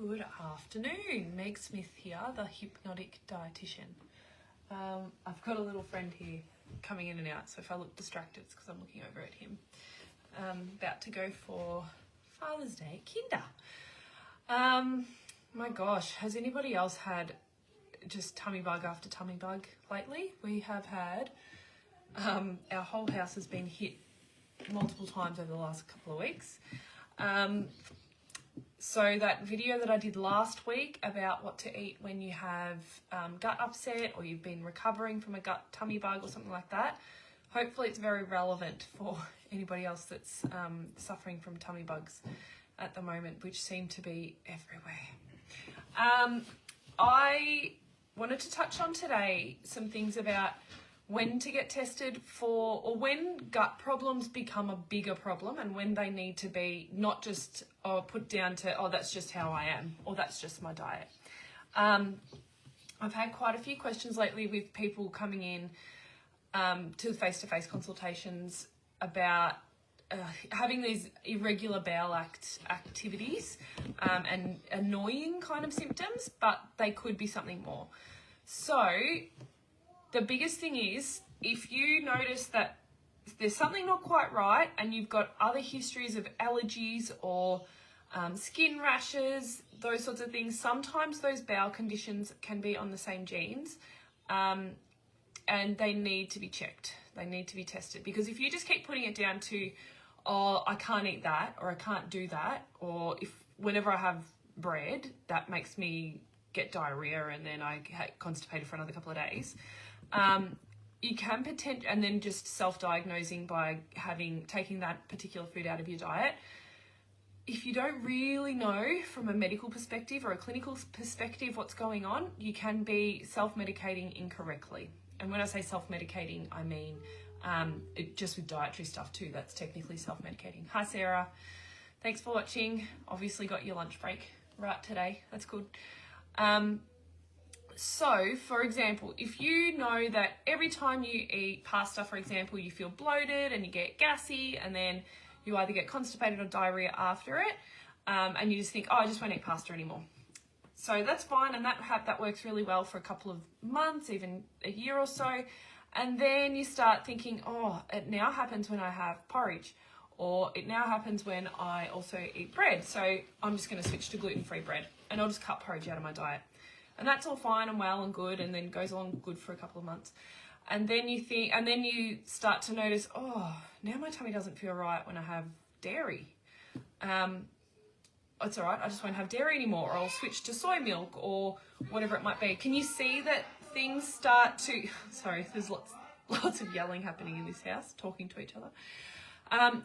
Good afternoon, Meg Smith here, the hypnotic dietitian. I've got a little friend here coming in and out, so if I look distracted, it's because I'm looking over at him. About to go for Father's Day Kinder. My gosh, has anybody else had just tummy bug after tummy bug lately? We have had, our whole house has been hit multiple times over the last couple of weeks. So that video that I did last week about what to eat when you have gut upset or you've been recovering from a gut tummy bug or something like that, hopefully it's very relevant for anybody else that's suffering from tummy bugs at the moment, which seem to be everywhere. I wanted to touch on today some things about when to get tested for, or when gut problems become a bigger problem and when they need to be not just put down to, oh, that's just how I am, or that's just my diet. I've had quite a few questions lately with people coming in to face-to-face consultations about having these irregular bowel activities and annoying kind of symptoms, but they could be something more. So the biggest thing is, if you notice that there's something not quite right and you've got other histories of allergies or skin rashes, those sorts of things, sometimes those bowel conditions can be on the same genes, and they need to be checked. They need to be tested, because if you just keep putting it down to, oh, I can't eat that, or I can't do that, or if whenever I have bread, that makes me get diarrhea and then I get constipated for another couple of days, you can and then just self-diagnosing by taking that particular food out of your diet. If you don't really know from a medical perspective or a clinical perspective what's going on, you can be self-medicating incorrectly. And when I say self-medicating, I mean just with dietary stuff too. That's technically self-medicating. Hi, Sarah. Thanks for watching. Obviously got your lunch break right today. That's good. So, for example, if you know that every time you eat pasta, for example, you feel bloated and you get gassy, and then you either get constipated or diarrhea after it, and you just think, oh, I just won't eat pasta anymore. So that's fine, and that works really well for a couple of months, even a year or so. And then you start thinking, oh, it now happens when I have porridge, or it now happens when I also eat bread. So I'm just going to switch to gluten-free bread, and I'll just cut porridge out of my diet. And that's all fine and well and good, and then goes along good for a couple of months. And then you start to notice, oh, now my tummy doesn't feel right when I have dairy. It's all right, I just won't have dairy anymore, or I'll switch to soy milk or whatever it might be. Can you see that things start to, sorry, there's lots of yelling happening in this house, talking to each other.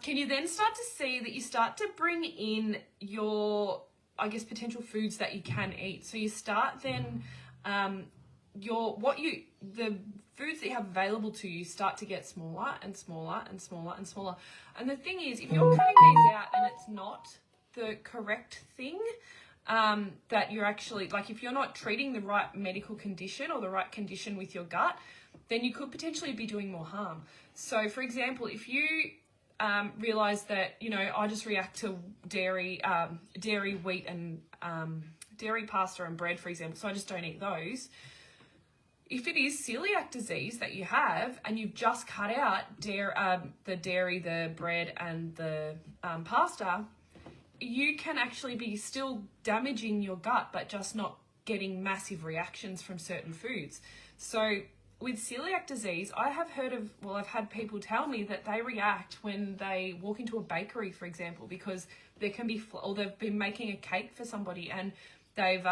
Can you then start to see that you start to bring in your, I guess, potential foods that you can eat? So you start then, the foods that you have available to you start to get smaller and smaller and smaller and smaller. And the thing is, if you're cutting these out and it's not the correct thing, that you're actually, like, if you're not treating the right medical condition or the right condition with your gut, then you could potentially be doing more harm. So, for example, if you realize that, you know, I just react to dairy, wheat, and dairy pasta and bread, for example, so I just don't eat those. If it is celiac disease that you have and you've just cut out the dairy, the bread, and the pasta, you can actually be still damaging your gut, but just not getting massive reactions from certain foods. So with celiac disease, I've had people tell me that they react when they walk into a bakery, for example, because there can be, or they've been making a cake for somebody and they've,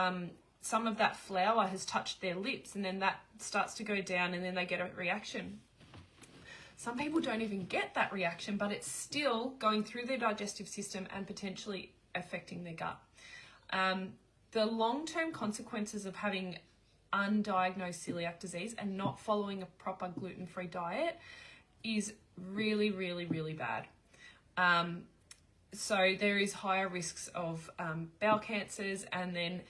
some of that flour has touched their lips, and then that starts to go down and then they get a reaction. Some people don't even get that reaction, but it's still going through their digestive system and potentially affecting their gut. The long-term consequences of having undiagnosed celiac disease and not following a proper gluten-free diet is really, really, really bad. So there is higher risks of bowel cancers, and then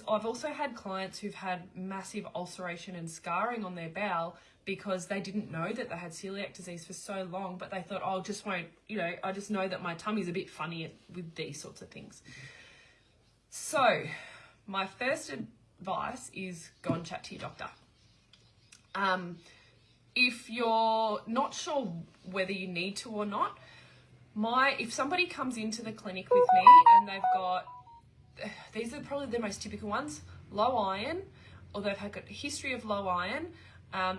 I've also had clients who've had massive ulceration and scarring on their bowel because they didn't know that they had celiac disease for so long, but they thought, oh, I just know that my tummy's a bit funny with these sorts of things. So my first advice is go and chat to your doctor. If you're not sure whether you need to or not, if somebody comes into the clinic with me and they've got, these are probably the most typical ones, low iron, or they've had a history of low iron,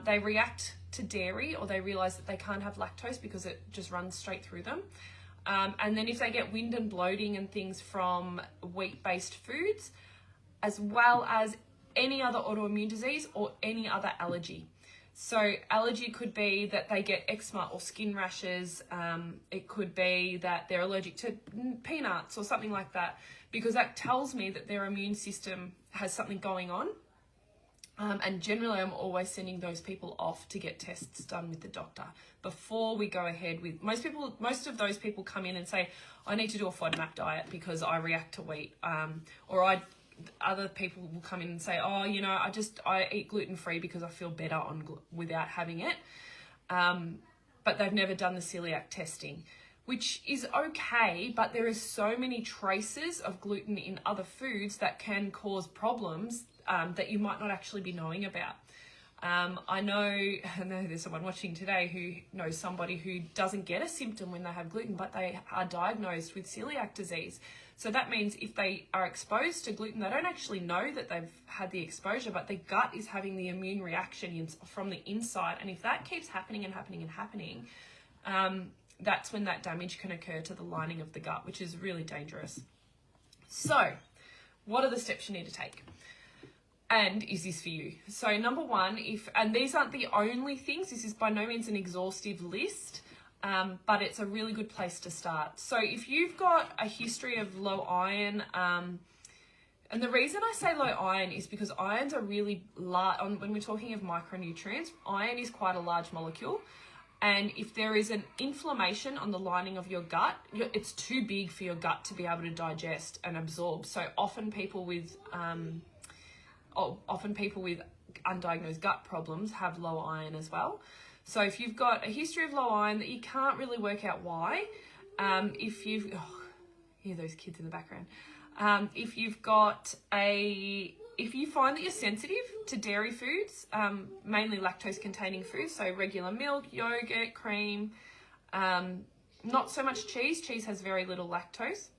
they react to dairy, or they realise that they can't have lactose because it just runs straight through them. And then if they get wind and bloating and things from wheat-based foods, as well as any other autoimmune disease or any other allergy. So allergy could be that they get eczema or skin rashes. It could be that they're allergic to peanuts or something like that, because that tells me that their immune system has something going on. And generally, I'm always sending those people off to get tests done with the doctor before we go ahead with. Most of those people come in and say, I need to do a FODMAP diet because I react to wheat. Other people will come in and say, oh, I eat gluten-free because I feel better without having it. But they've never done the celiac testing, which is okay, but there is so many traces of gluten in other foods that can cause problems that you might not actually be knowing about. I know there's someone watching today who knows somebody who doesn't get a symptom when they have gluten, but they are diagnosed with celiac disease. So that means if they are exposed to gluten, they don't actually know that they've had the exposure, but their gut is having the immune reaction from the inside. And if that keeps happening and happening and happening, that's when that damage can occur to the lining of the gut, which is really dangerous. So what are the steps you need to take? And is this for you? So number one, and these aren't the only things, this is by no means an exhaustive list, but it's a really good place to start. So if you've got a history of low iron, and the reason I say low iron is because irons are really large. When we're talking of micronutrients, iron is quite a large molecule. And if there is an inflammation on the lining of your gut, it's too big for your gut to be able to digest and absorb. So often people with undiagnosed gut problems have low iron as well. So if you've got a history of low iron that you can't really work out why, hear those kids in the background. If you find that you're sensitive to dairy foods, mainly lactose-containing foods, so regular milk, yogurt, cream, not so much cheese. Cheese has very little lactose.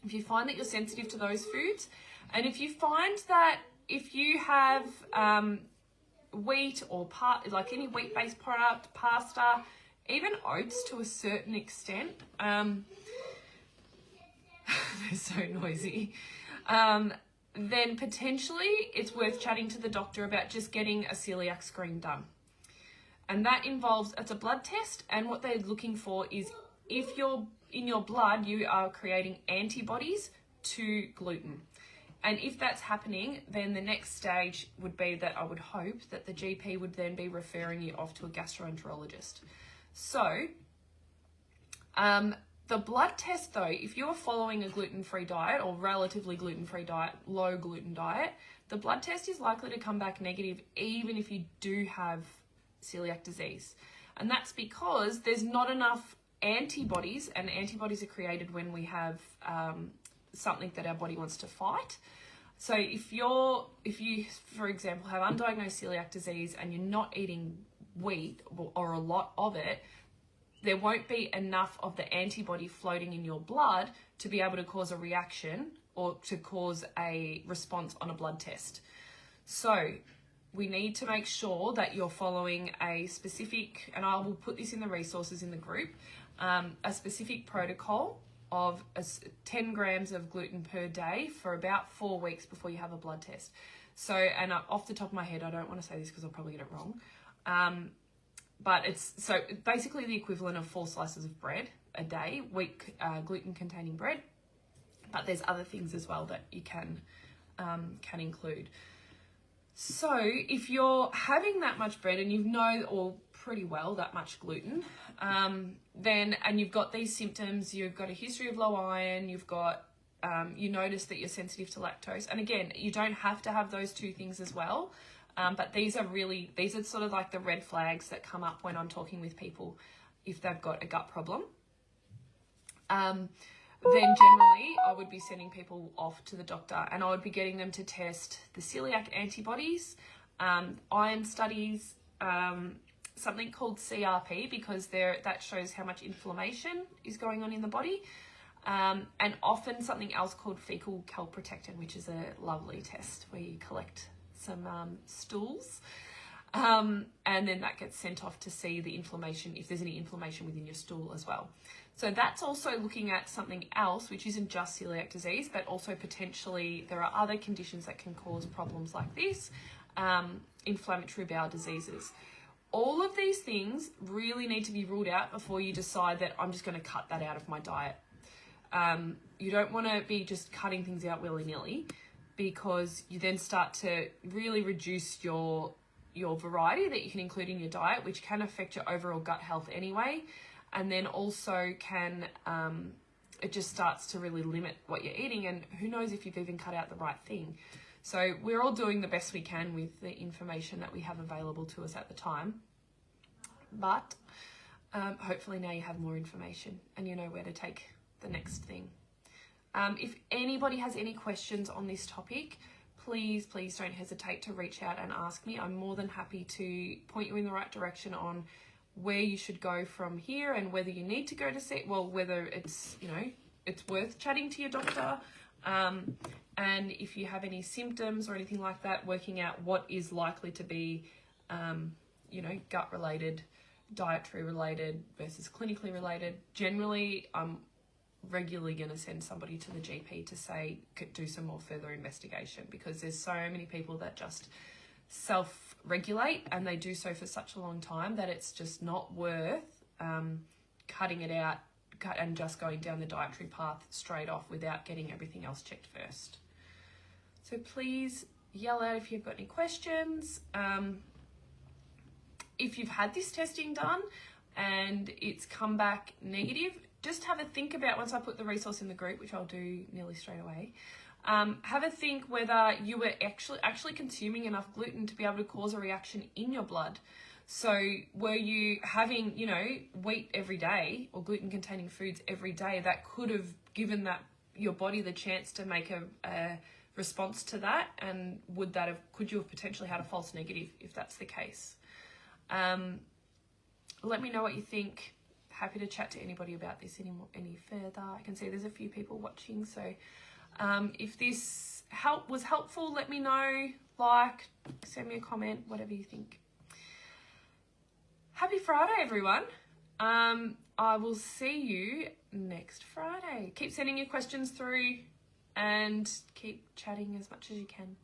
If you find that you're sensitive to those foods, and if you find that if you have wheat or like any wheat-based product, pasta, even oats to a certain extent, they're so noisy, then potentially it's worth chatting to the doctor about just getting a celiac screen done. And that involves, it's a blood test, and what they're looking for is if in your blood you are creating antibodies to gluten. And if that's happening, then the next stage would be that I would hope that the GP would then be referring you off to a gastroenterologist. So, the blood test though, if you're following a gluten-free diet or relatively gluten-free diet, low gluten diet, the blood test is likely to come back negative even if you do have celiac disease. And that's because there's not enough antibodies, and antibodies are created when we have something that our body wants to fight. So if you, for example, have undiagnosed celiac disease and you're not eating wheat or a lot of it, there won't be enough of the antibody floating in your blood to be able to cause a reaction or to cause a response on a blood test. So we need to make sure that you're following a specific, and I will put this in the resources in the group, a specific protocol of 10 grams of gluten per day for about 4 weeks before you have a blood test. So, and off the top of my head, I don't want to say this because I'll probably get it wrong, but it's so basically the equivalent of 4 slices of bread a day, gluten-containing bread. But there's other things as well that you can include. So if you're having that much bread and you know or pretty well that much gluten, then, and you've got these symptoms, you've got a history of low iron, you've got, you notice that you're sensitive to lactose. And again, you don't have to have those two things as well. But these are sort of like the red flags that come up when I'm talking with people if they've got a gut problem. then generally I would be sending people off to the doctor, and I would be getting them to test the celiac antibodies, iron studies, something called CRP, because that shows how much inflammation is going on in the body, and often something else called fecal calprotectin, which is a lovely test where you collect some stools, and then that gets sent off to see the inflammation, if there's any inflammation within your stool as well. So that's also looking at something else, which isn't just celiac disease, but also potentially there are other conditions that can cause problems like this, inflammatory bowel diseases. All of these things really need to be ruled out before you decide that I'm just going to cut that out of my diet. You don't want to be just cutting things out willy-nilly, because you then start to really reduce your variety that you can include in your diet, which can affect your overall gut health anyway. And then also can, it just starts to really limit what you're eating, and who knows if you've even cut out the right thing. So we're all doing the best we can with the information that we have available to us at the time. But hopefully now you have more information and you know where to take the next thing. If anybody has any questions on this topic, please don't hesitate to reach out and ask me. I'm more than happy to point you in the right direction on where you should go from here, and whether you need to go to see, whether it's, it's worth chatting to your doctor. And if you have any symptoms or anything like that, working out what is likely to be, gut related, dietary related versus clinically related. Generally, I'm regularly going to send somebody to the GP to say, do some more further investigation, because there's so many people that just self-regulate, and they do so for such a long time that it's just not worth cutting it out and just going down the dietary path straight off without getting everything else checked first. So please yell out if you've got any questions. If you've had this testing done and it's come back negative, just have a think about, once I put the resource in the group, which I'll do nearly straight away, have a think whether you were actually consuming enough gluten to be able to cause a reaction in your blood. So were you having, wheat every day or gluten-containing foods every day that could have given your body the chance to make a response to that? And could you have potentially had a false negative if that's the case? Let me know what you think. Happy to chat to anybody about this any further. I can see there's a few people watching, so if this was helpful, let me know. Send me a comment, whatever you think. Happy Friday, everyone. I will see you next Friday. Keep sending your questions through and keep chatting as much as you can.